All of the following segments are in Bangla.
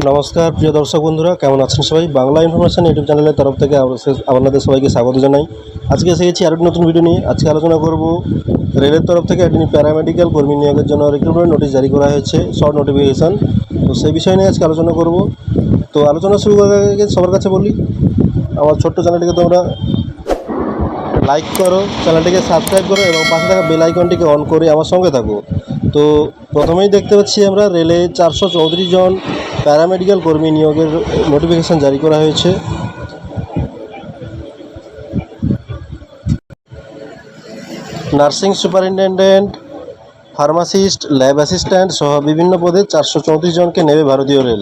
নমস্কার প্রিয় দর্শক বন্ধুরা, কেমন আছেন সবাই? বাংলা ইনফরমেশন ইউটিউব চ্যানেলের তরফ থেকে আপনাদের সবাইকে স্বাগত জানাই। আজকে এসে গেছি আরেকটি নতুন ভিডিও নিয়ে। আজকে আলোচনা করব রেলের তরফ থেকে একটি প্যারামেডিক্যাল কর্মী নিয়োগের জন্য রিক্রুটমেন্ট নোটিশ জারি করা হয়েছে, শর্ট নোটিফিকেশান। তো সেই বিষয় নিয়ে আজকে আলোচনা করব। তো আলোচনা শুরু করার আগে সবার কাছে বলি, আমার ছোট্ট চ্যানেলটিকে তোমরা লাইক করো, চ্যানেলটিকে সাবস্ক্রাইব করো এবং পাশে থাকা বেল আইকনটিকে অন করে আমার সঙ্গে থাকো। তো প্রথমেই দেখতে পাচ্ছি আমরা রেলে 434 জন প্যারামেডিক্যাল কর্মী নিয়োগের নোটিফিকেশান জারি করা হয়েছে। Nursing superintendent, pharmacist, lab assistant সহ বিভিন্ন পদে 434 জনকে নেবে ভারতীয় রেল।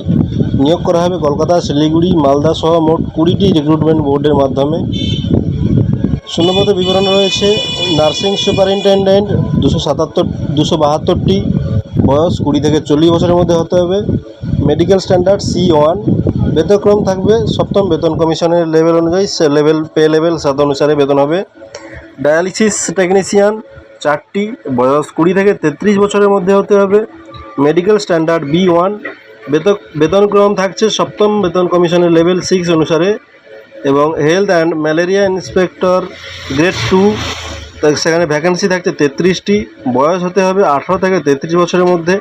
নিয়োগ করা হবে কলকাতা, শিলিগুড়ি, মালদা সহ মোট 20টি রিক্রুটমেন্ট বোর্ডের মাধ্যমে। শূন্যপদে বিবরণ রয়েছে। নার্সিং সুপারিনটেন্ডেন্ট 272টি, বয়স 20 থেকে 40 বছরের মধ্যে হতে হবে। Medical standard C1। বেতনক্রম থাকবে সপ্তম বেতন কমিশনের লেভেল অনুযায়ী, পে লেভেল সাত অনুসারে বেতন হবে। ডায়ালিসিস টেকনিশিয়ান 4টি, বয়স 20 থেকে 33 বছরের মধ্যে হতে হবে। Medical standard B1। বেতনক্রম থাকছে সপ্তম বেতন কমিশনের লেভেল 6 অনুসারে। এবং health and malaria inspector grade 2, সেখানে ভ্যাকেন্সি থাকছে 33টি, বয়স হতে হবে 18 থেকে 33 বছরের মধ্যে।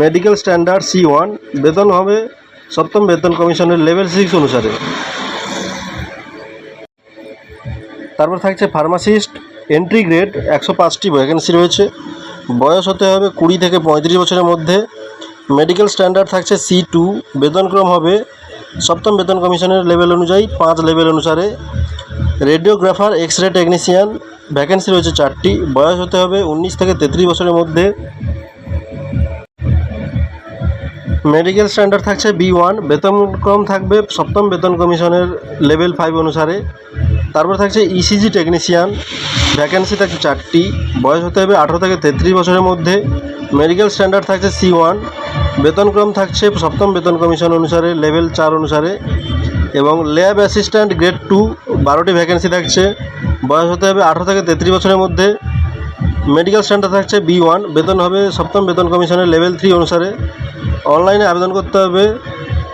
Medical standard C1। বেতন হবে সপ্তম বেতন কমিশনের লেভেল 6 অনুসারে। তারপর থাকছে ফার্মাসিস্ট এন্ট্রি গ্রেড, 105টি ভ্যাকেন্সি রয়েছে, বয়স হতে হবে 20 থেকে 35 বছরের মধ্যে। মেডিকেল স্ট্যান্ডার্ড থাকছে C2। বেতনক্রম হবে সপ্তম বেতন কমিশনের লেভেল অনুযায়ী 5 লেভেল অনুসারে। Radiographer X ray technician, vacancy রয়েছে 4টি, বয়স হতে হবে 19 থেকে 33 বছরের মধ্যে। মেডিকেল স্ট্যান্ডার্ড থাকছে B1। বেতনক্রম থাকবে সপ্তম বেতন কমিশনের লেভেল 5 অনুসারে। তারপর থাকছে ইসিজি টেকনিশিয়ান, ভ্যাকেন্সি থাকছে 4টি, বয়স হতে হবে 18 থেকে 33 বছরের মধ্যে। মেডিকেল স্ট্যান্ডার্ড থাকছে C1। বেতনক্রম থাকছে সপ্তম বেতন কমিশন অনুসারে লেভেল 4 অনুসারে। এবং ল্যাব অ্যাসিস্ট্যান্ট গ্রেড 2, 12টি ভ্যাকেন্সি থাকছে, বয়স হতে হবে 18 থেকে 33 বছরের মধ্যে। মেডিকেল স্ট্যান্ডার্ড থাকছে B1। বেতন হবে সপ্তম বেতন কমিশনের লেভেল 3 অনুসারে। অনলাইনে আবেদন করতে হবে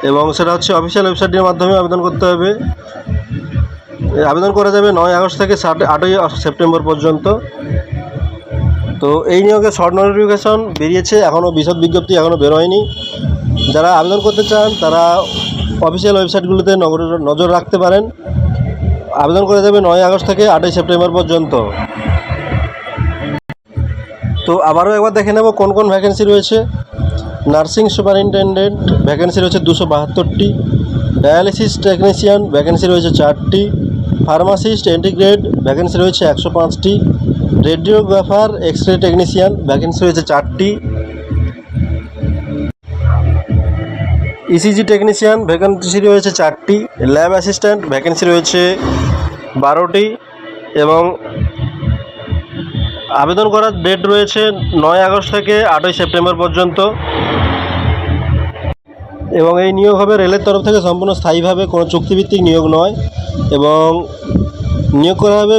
এবং সেটা হচ্ছে অফিসিয়াল ওয়েবসাইটের মাধ্যমে আবেদন করতে হবে। আবেদন করা যাবে 9 আগস্ট থেকে 8ই সেপ্টেম্বর পর্যন্ত। তো এই নিয়োগে শর্ট নোটিফিকেশন বেরিয়েছে, এখনও বিশদ বিজ্ঞপ্তি এখনও বের হয়নি। যারা আবেদন করতে চান তারা অফিসিয়াল ওয়েবসাইটগুলোতে নজর রাখতে পারেন। আবেদন করা যাবে 9 আগস্ট থেকে 8ই সেপ্টেম্বর পর্যন্ত। তো আবারও একবার দেখে নেব কোন কোন ভ্যাকেন্সি রয়েছে। নার্সিং সুপারিনটেন্ডেন্ট ভ্যাকেন্সি রয়েছে 272টি, ডায়ালিসিস টেকনিশিয়ান ভ্যাকেন্সি রয়েছে 4টি, ফার্মাসিস্ট এন্ট্রি গ্রেড ভ্যাকেন্সি রয়েছে 105টি, radiographer X ray technician vacancy রয়েছে 4টি, ইসিজি টেকনিশিয়ান ভ্যাকেন্সি রয়েছে 4টি, ল্যাব অ্যাসিস্ট্যান্ট ভ্যাকেন্সি রয়েছে 12টি। এবং আবেদন করার ডেট রয়েছে 9 আগস্ট থেকে 8ই সেপ্টেম্বর পর্যন্ত। এবং এই নিয়োগ হবে রেলের তরফ থেকে সম্পূর্ণ স্থায়ীভাবে, কোনো চুক্তিভিত্তিক নিয়োগ নয়। এবং নিয়োগ করা হবে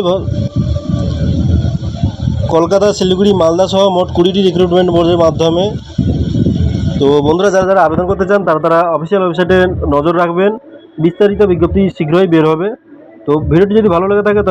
কলকাতা, শিলিগুড়ি, মালদা সহ মোট 20টি রিক্রুটমেন্ট বোর্ডের মাধ্যমে। তো বন্ধুরা, যারা যারা আবেদন করতে চান তারা অফিসিয়াল ওয়েবসাইটে নজর রাখবেন, বিস্তারিত বিজ্ঞপ্তি শীঘ্রই বের হবে। তো ভিডিওটি যদি ভালো লেগে থাকে